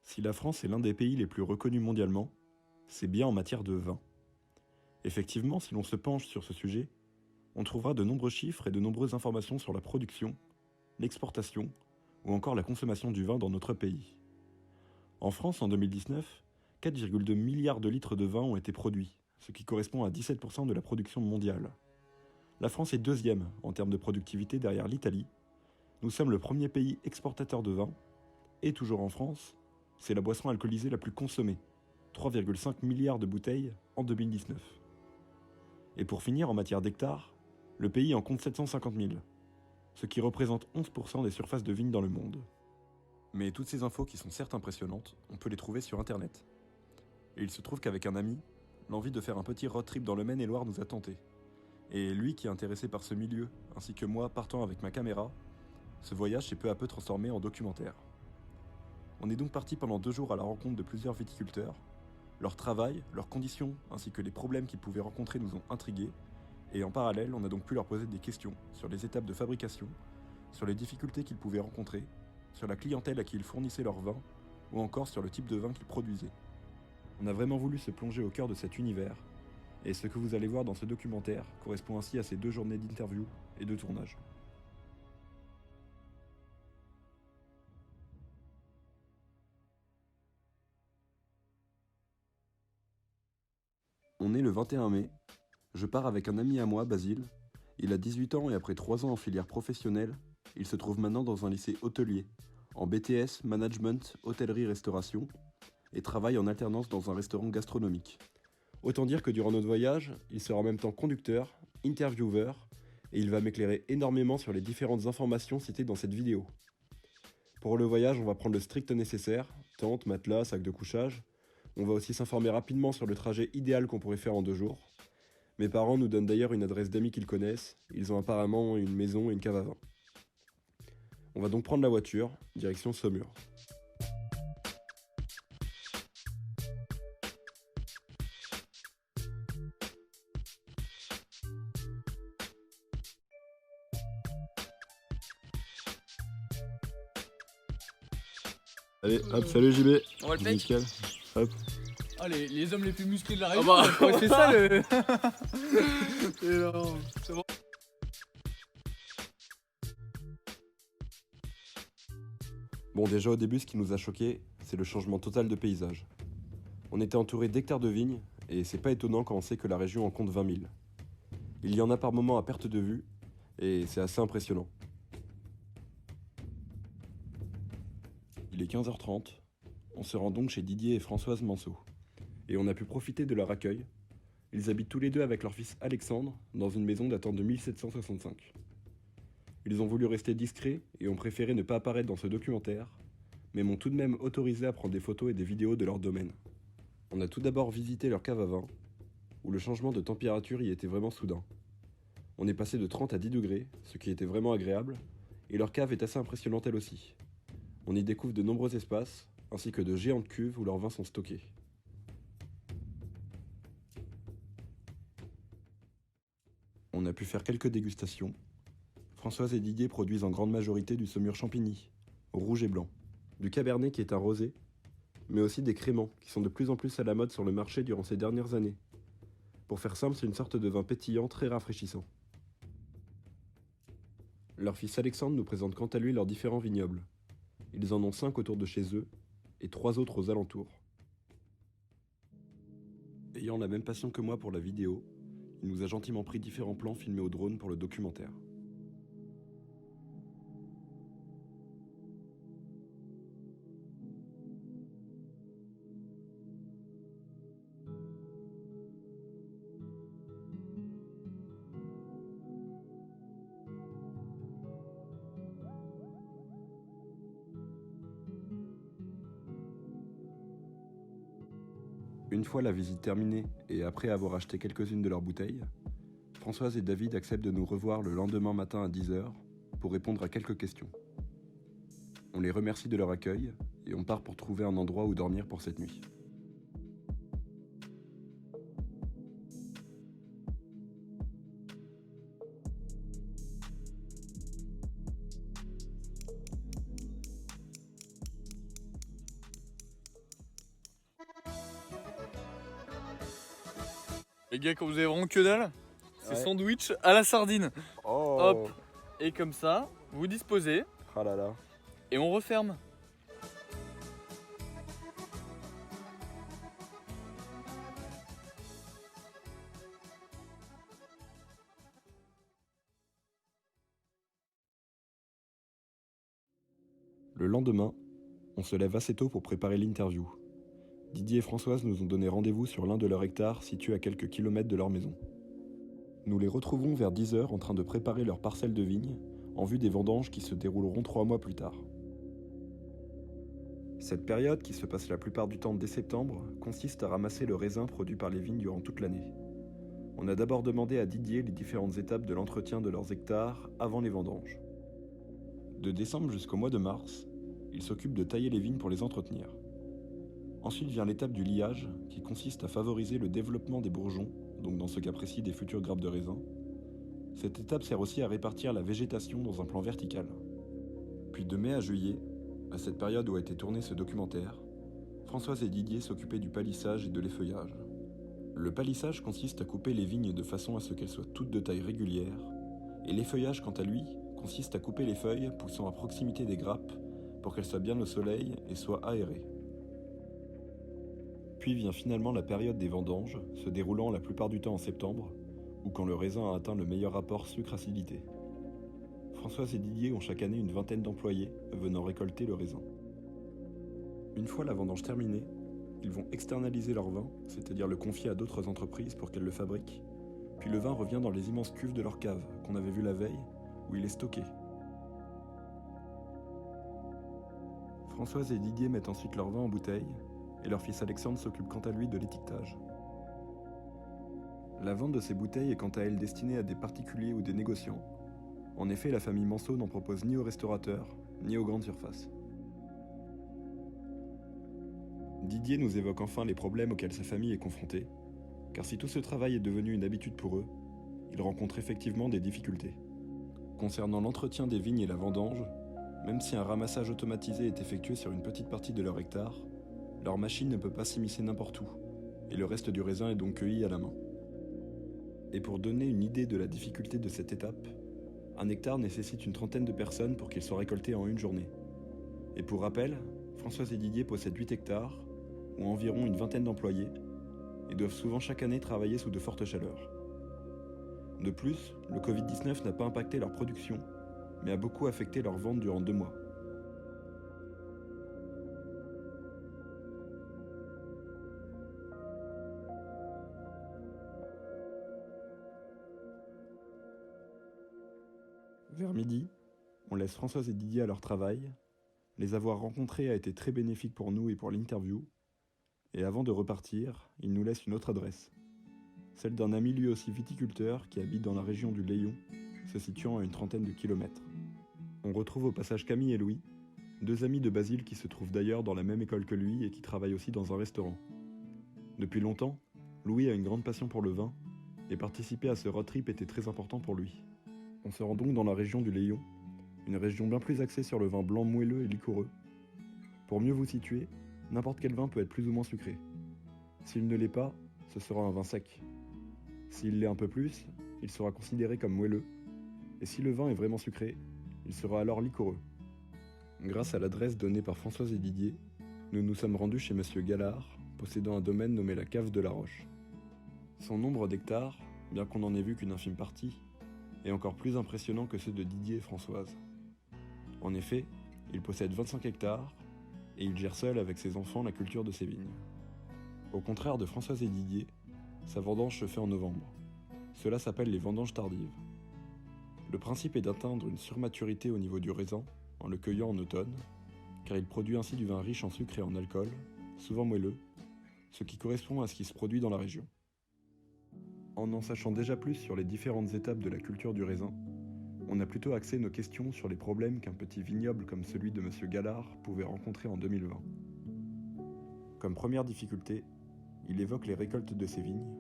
Si la France est l'un des pays les plus reconnus mondialement, c'est bien en matière de vin. Effectivement, si l'on se penche sur ce sujet, on trouvera de nombreux chiffres et de nombreuses informations sur la production, l'exportation ou encore la consommation du vin dans notre pays. En France, en 2019, 4,2 milliards de litres de vin ont été produits, ce qui correspond à 17% de la production mondiale. La France est deuxième en termes de productivité derrière l'Italie. Nous sommes le premier pays exportateur de vin, et toujours en France, c'est la boisson alcoolisée la plus consommée, 3,5 milliards de bouteilles en 2019. Et pour finir, en matière d'hectares, le pays en compte 750 000, ce qui représente 11% des surfaces de vignes dans le monde. Mais toutes ces infos qui sont certes impressionnantes, on peut les trouver sur internet. Et il se trouve qu'avec un ami, l'envie de faire un petit road trip dans le Maine-et-Loire nous a tentés. Et lui qui est intéressé par ce milieu, ainsi que moi partant avec ma caméra, ce voyage s'est peu à peu transformé en documentaire. On est donc parti pendant 2 jours à la rencontre de plusieurs viticulteurs. Leur travail, leurs conditions, ainsi que les problèmes qu'ils pouvaient rencontrer nous ont intrigués, et en parallèle, on a donc pu leur poser des questions sur les étapes de fabrication, sur les difficultés qu'ils pouvaient rencontrer, sur la clientèle à qui ils fournissaient leur vin, ou encore sur le type de vin qu'ils produisaient. On a vraiment voulu se plonger au cœur de cet univers, et ce que vous allez voir dans ce documentaire correspond ainsi à ces 2 journées d'interview et de tournage. On est le 21 mai. Je pars avec un ami à moi, Basile. Il a 18 ans et après 3 ans en filière professionnelle, il se trouve maintenant dans un lycée hôtelier, en BTS, Management, Hôtellerie-Restauration, et travaille en alternance dans un restaurant gastronomique. Autant dire que durant notre voyage, il sera en même temps conducteur, intervieweur, et il va m'éclairer énormément sur les différentes informations citées dans cette vidéo. Pour le voyage, on va prendre le strict nécessaire, tente, matelas, sac de couchage. On va aussi s'informer rapidement sur le trajet idéal qu'on pourrait faire en 2 jours. Mes parents nous donnent d'ailleurs une adresse d'amis qu'ils connaissent, ils ont apparemment une maison et une cave à vin. On va donc prendre la voiture, direction Saumur. Allez, hop, salut JB. On va le fake. Nickel. Hop. Ah, les hommes les plus musclés de la Ah région. bah. quoi, c'est ça le. Énorme. C'est bon. Bon, déjà au début, ce qui nous a choqué, c'est le changement total de paysage. On était entouré d'hectares de vignes, et c'est pas étonnant quand on sait que la région en compte 20 000. Il y en a par moments à perte de vue, et c'est assez impressionnant. Il est 15h30, on se rend donc chez Didier et Françoise Manceau. Et on a pu profiter de leur accueil. Ils habitent tous les deux avec leur fils Alexandre dans une maison datant de 1765. Ils ont voulu rester discrets et ont préféré ne pas apparaître dans ce documentaire, mais m'ont tout de même autorisé à prendre des photos et des vidéos de leur domaine. On a tout d'abord visité leur cave à vin, où le changement de température y était vraiment soudain. On est passé de 30 à 10 degrés, ce qui était vraiment agréable, et leur cave est assez impressionnante elle aussi. On y découvre de nombreux espaces, ainsi que de géantes cuves où leurs vins sont stockés. On a pu faire quelques dégustations. Françoise et Didier produisent en grande majorité du Saumur Champigny, rouge et blanc, du Cabernet qui est un rosé, mais aussi des créments qui sont de plus en plus à la mode sur le marché durant ces dernières années. Pour faire simple, c'est une sorte de vin pétillant très rafraîchissant. Leur fils Alexandre nous présente quant à lui leurs différents vignobles. Ils en ont 5 autour de chez eux et 3 autres aux alentours. Ayant la même passion que moi pour la vidéo, il nous a gentiment pris différents plans filmés au drone pour le documentaire. Une fois la visite terminée et après avoir acheté quelques-unes de leurs bouteilles, Françoise et David acceptent de nous revoir le lendemain matin à 10h pour répondre à quelques questions. On les remercie de leur accueil et on part pour trouver un endroit où dormir pour cette nuit. Les gars, quand vous avez vraiment que dalle, c'est Ouais. sandwich à la sardine. Oh. Hop. Et comme ça, vous disposez Ah là là. et on referme. Le lendemain, on se lève assez tôt pour préparer l'interview. Didier et Françoise nous ont donné rendez-vous sur l'un de leurs hectares situés à quelques kilomètres de leur maison. Nous les retrouvons vers 10h en train de préparer leur parcelle de vignes en vue des vendanges qui se dérouleront 3 mois plus tard. Cette période, qui se passe la plupart du temps dès septembre, consiste à ramasser le raisin produit par les vignes durant toute l'année. On a d'abord demandé à Didier les différentes étapes de l'entretien de leurs hectares avant les vendanges. De décembre jusqu'au mois de mars, il s'occupe de tailler les vignes pour les entretenir. Ensuite vient l'étape du liage, qui consiste à favoriser le développement des bourgeons, donc dans ce cas précis des futures grappes de raisin. Cette étape sert aussi à répartir la végétation dans un plan vertical. Puis de mai à juillet, à cette période où a été tourné ce documentaire, Françoise et Didier s'occupaient du palissage et de l'effeuillage. Le palissage consiste à couper les vignes de façon à ce qu'elles soient toutes de taille régulière, et l'effeuillage, quant à lui, consiste à couper les feuilles poussant à proximité des grappes pour qu'elles soient bien au soleil et soient aérées. Puis vient finalement la période des vendanges, se déroulant la plupart du temps en septembre, ou quand le raisin a atteint le meilleur rapport sucre-acidité. Françoise et Didier ont chaque année une vingtaine d'employés venant récolter le raisin. Une fois la vendange terminée, ils vont externaliser leur vin, c'est-à-dire le confier à d'autres entreprises pour qu'elles le fabriquent, puis le vin revient dans les immenses cuves de leur cave, qu'on avait vu la veille, où il est stocké. Françoise et Didier mettent ensuite leur vin en bouteille, et leur fils Alexandre s'occupe quant à lui de l'étiquetage. La vente de ces bouteilles est quant à elle destinée à des particuliers ou des négociants. En effet, la famille Manceau n'en propose ni aux restaurateurs, ni aux grandes surfaces. Didier nous évoque enfin les problèmes auxquels sa famille est confrontée, car si tout ce travail est devenu une habitude pour eux, ils rencontrent effectivement des difficultés. Concernant l'entretien des vignes et la vendange, même si un ramassage automatisé est effectué sur une petite partie de leur hectare, leur machine ne peut pas s'immiscer n'importe où, et le reste du raisin est donc cueilli à la main. Et pour donner une idée de la difficulté de cette étape, un hectare nécessite une trentaine de personnes pour qu'il soit récolté en une journée. Et pour rappel, Françoise et Didier possèdent 8 hectares, ou environ une vingtaine d'employés, et doivent souvent chaque année travailler sous de fortes chaleurs. De plus, le Covid-19 n'a pas impacté leur production, mais a beaucoup affecté leur vente durant 2 mois. Vers midi, on laisse Françoise et Didier à leur travail. Les avoir rencontrés a été très bénéfique pour nous et pour l'interview. Et avant de repartir, ils nous laissent une autre adresse. Celle d'un ami lui aussi viticulteur qui habite dans la région du Layon, se situant à une trentaine de kilomètres. On retrouve au passage Camille et Louis, 2 amis de Basile qui se trouvent d'ailleurs dans la même école que lui et qui travaillent aussi dans un restaurant. Depuis longtemps, Louis a une grande passion pour le vin, et participer à ce road trip était très important pour lui. On se rend donc dans la région du Layon, une région bien plus axée sur le vin blanc moelleux et liquoreux. Pour mieux vous situer, n'importe quel vin peut être plus ou moins sucré. S'il ne l'est pas, ce sera un vin sec. S'il l'est un peu plus, il sera considéré comme moelleux. Et si le vin est vraiment sucré, il sera alors liquoreux. Grâce à l'adresse donnée par Françoise et Didier, nous nous sommes rendus chez Monsieur Gallard, possédant un domaine nommé la Cave de la Roche. Son nombre d'hectares, bien qu'on n'en ait vu qu'une infime partie, est encore plus impressionnant que ceux de Didier et Françoise. En effet, il possède 25 hectares et il gère seul avec ses enfants la culture de ses vignes. Au contraire de Françoise et Didier, sa vendange se fait en novembre. Cela s'appelle les vendanges tardives. Le principe est d'atteindre une surmaturité au niveau du raisin en le cueillant en automne, car il produit ainsi du vin riche en sucre et en alcool, souvent moelleux, ce qui correspond à ce qui se produit dans la région. En en sachant déjà plus sur les différentes étapes de la culture du raisin, on a plutôt axé nos questions sur les problèmes qu'un petit vignoble comme celui de Monsieur Gallard pouvait rencontrer en 2020. Comme première difficulté, il évoque les récoltes de ses vignes,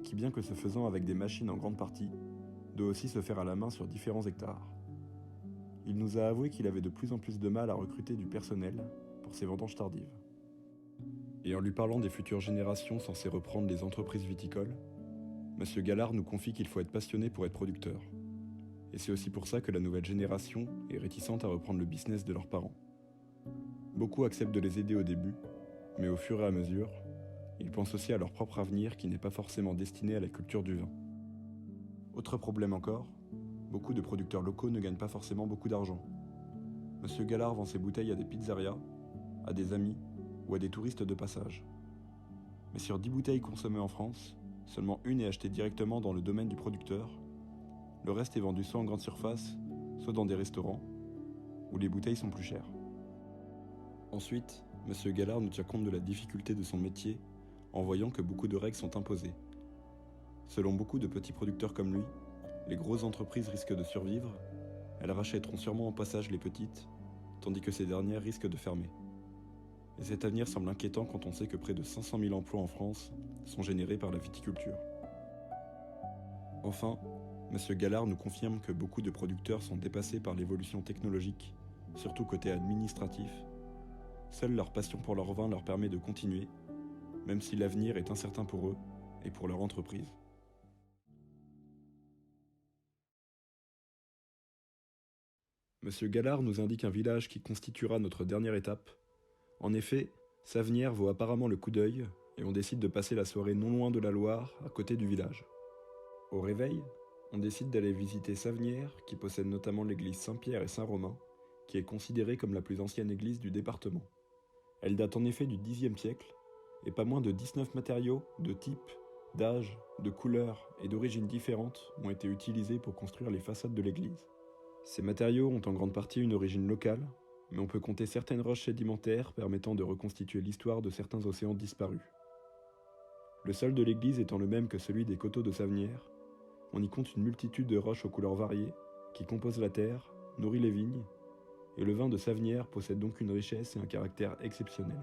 qui bien que se faisant avec des machines en grande partie, doit aussi se faire à la main sur différents hectares. Il nous a avoué qu'il avait de plus en plus de mal à recruter du personnel pour ses vendanges tardives. Et en lui parlant des futures générations censées reprendre les entreprises viticoles, Monsieur Gallard nous confie qu'il faut être passionné pour être producteur. Et c'est aussi pour ça que la nouvelle génération est réticente à reprendre le business de leurs parents. Beaucoup acceptent de les aider au début, mais au fur et à mesure, ils pensent aussi à leur propre avenir qui n'est pas forcément destiné à la culture du vin. Autre problème encore, beaucoup de producteurs locaux ne gagnent pas forcément beaucoup d'argent. Monsieur Gallard vend ses bouteilles à des pizzerias, à des amis ou à des touristes de passage. Mais sur 10 bouteilles consommées en France, seulement une est achetée directement dans le domaine du producteur. Le reste est vendu soit en grande surface, soit dans des restaurants, où les bouteilles sont plus chères. Ensuite, Monsieur Gallard nous tient compte de la difficulté de son métier en voyant que beaucoup de règles sont imposées. Selon beaucoup de petits producteurs comme lui, les grosses entreprises risquent de survivre, elles rachèteront sûrement en passage les petites, tandis que ces dernières risquent de fermer. Et cet avenir semble inquiétant quand on sait que près de 500 000 emplois en France sont générés par la viticulture. Enfin, Monsieur Gallard nous confirme que beaucoup de producteurs sont dépassés par l'évolution technologique, surtout côté administratif. Seule leur passion pour leur vin leur permet de continuer, même si l'avenir est incertain pour eux et pour leur entreprise. Monsieur Gallard nous indique un village qui constituera notre dernière étape. En effet, Savenières vaut apparemment le coup d'œil et on décide de passer la soirée non loin de la Loire, à côté du village. Au réveil, on décide d'aller visiter Savenières, qui possède notamment l'église Saint-Pierre et Saint-Romain, qui est considérée comme la plus ancienne église du département. Elle date en effet du Xe siècle, et pas moins de 19 matériaux, de types, d'âge, de couleurs et d'origines différentes ont été utilisés pour construire les façades de l'église. Ces matériaux ont en grande partie une origine locale, mais on peut compter certaines roches sédimentaires permettant de reconstituer l'histoire de certains océans disparus. Le sol de l'église étant le même que celui des coteaux de Savenières, on y compte une multitude de roches aux couleurs variées qui composent la terre, nourrit les vignes, et le vin de Savenières possède donc une richesse et un caractère exceptionnel.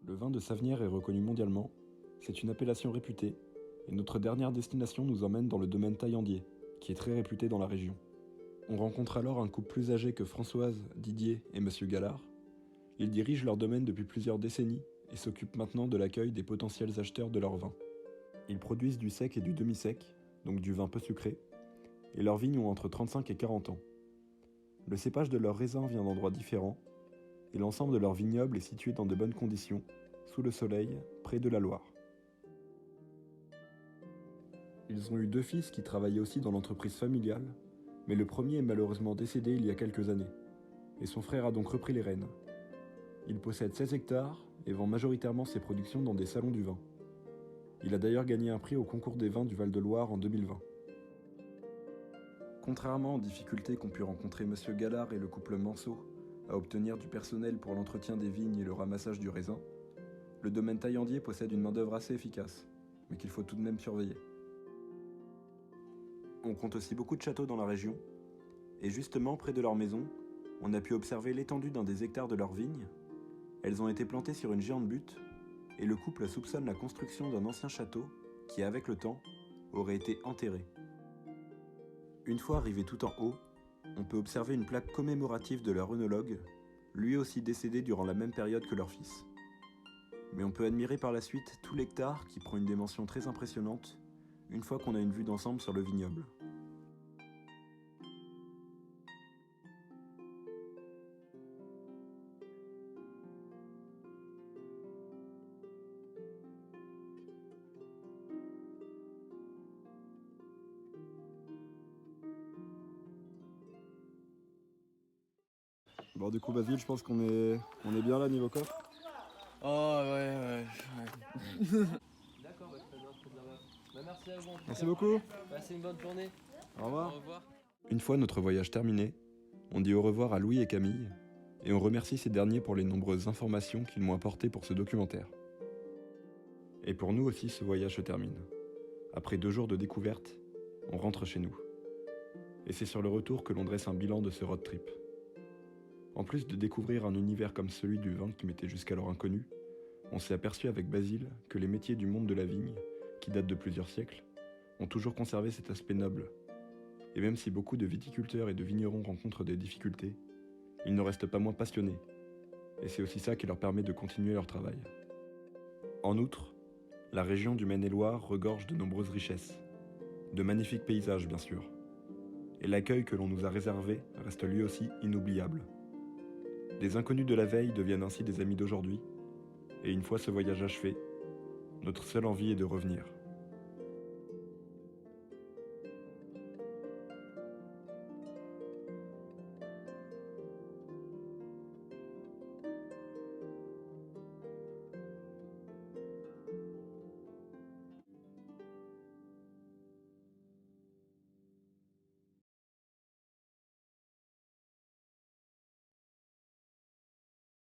Le vin de Savenières est reconnu mondialement, c'est une appellation réputée, et notre dernière destination nous emmène dans le domaine taillandier, qui est très réputé dans la région. On rencontre alors un couple plus âgé que Françoise, Didier et Monsieur Gallard. Ils dirigent leur domaine depuis plusieurs décennies et s'occupent maintenant de l'accueil des potentiels acheteurs de leur vin. Ils produisent du sec et du demi-sec, donc du vin peu sucré, et leurs vignes ont entre 35 et 40 ans. Le cépage de leurs raisins vient d'endroits différents, et l'ensemble de leur vignoble est situé dans de bonnes conditions, sous le soleil, près de la Loire. Ils ont eu 2 fils qui travaillaient aussi dans l'entreprise familiale, mais le premier est malheureusement décédé il y a quelques années, et son frère a donc repris les rênes. Il possède 16 hectares et vend majoritairement ses productions dans des salons du vin. Il a d'ailleurs gagné un prix au concours des vins du Val-de-Loire en 2020. Contrairement aux difficultés qu'ont pu rencontrer Monsieur Gallard et le couple Manceau à obtenir du personnel pour l'entretien des vignes et le ramassage du raisin, le domaine taillandier possède une main-d'œuvre assez efficace, mais qu'il faut tout de même surveiller. On compte aussi beaucoup de châteaux dans la région, et justement près de leur maison, on a pu observer l'étendue d'un des hectares de leurs vignes. Elles ont été plantées sur une géante butte, et le couple soupçonne la construction d'un ancien château qui, avec le temps, aurait été enterré. Une fois arrivé tout en haut, on peut observer une plaque commémorative de leur œnologue, lui aussi décédé durant la même période que leur fils. Mais on peut admirer par la suite tout l'hectare qui prend une dimension très impressionnante une fois qu'on a une vue d'ensemble sur le vignoble. Bon, du coup, Basile, je pense qu'on est bien là niveau coffre. Oh ouais. D'accord, très bien, très bien. Merci à vous. Merci beaucoup. Passez une bonne journée. Au revoir. Au revoir. Une fois notre voyage terminé, on dit au revoir à Louis et Camille, et on remercie ces derniers pour les nombreuses informations qu'ils m'ont apportées pour ce documentaire. Et pour nous aussi, ce voyage se termine. Après 2 jours de découverte, on rentre chez nous. Et c'est sur le retour que l'on dresse un bilan de ce road trip. En plus de découvrir un univers comme celui du vin qui m'était jusqu'alors inconnu, on s'est aperçu avec Basile que les métiers du monde de la vigne qui date de plusieurs siècles, ont toujours conservé cet aspect noble. Et même si beaucoup de viticulteurs et de vignerons rencontrent des difficultés, ils ne restent pas moins passionnés. Et c'est aussi ça qui leur permet de continuer leur travail. En outre, la région du Maine-et-Loire regorge de nombreuses richesses. De magnifiques paysages, bien sûr. Et l'accueil que l'on nous a réservé reste lui aussi inoubliable. Des inconnus de la veille deviennent ainsi des amis d'aujourd'hui. Et une fois ce voyage achevé, notre seule envie est de revenir.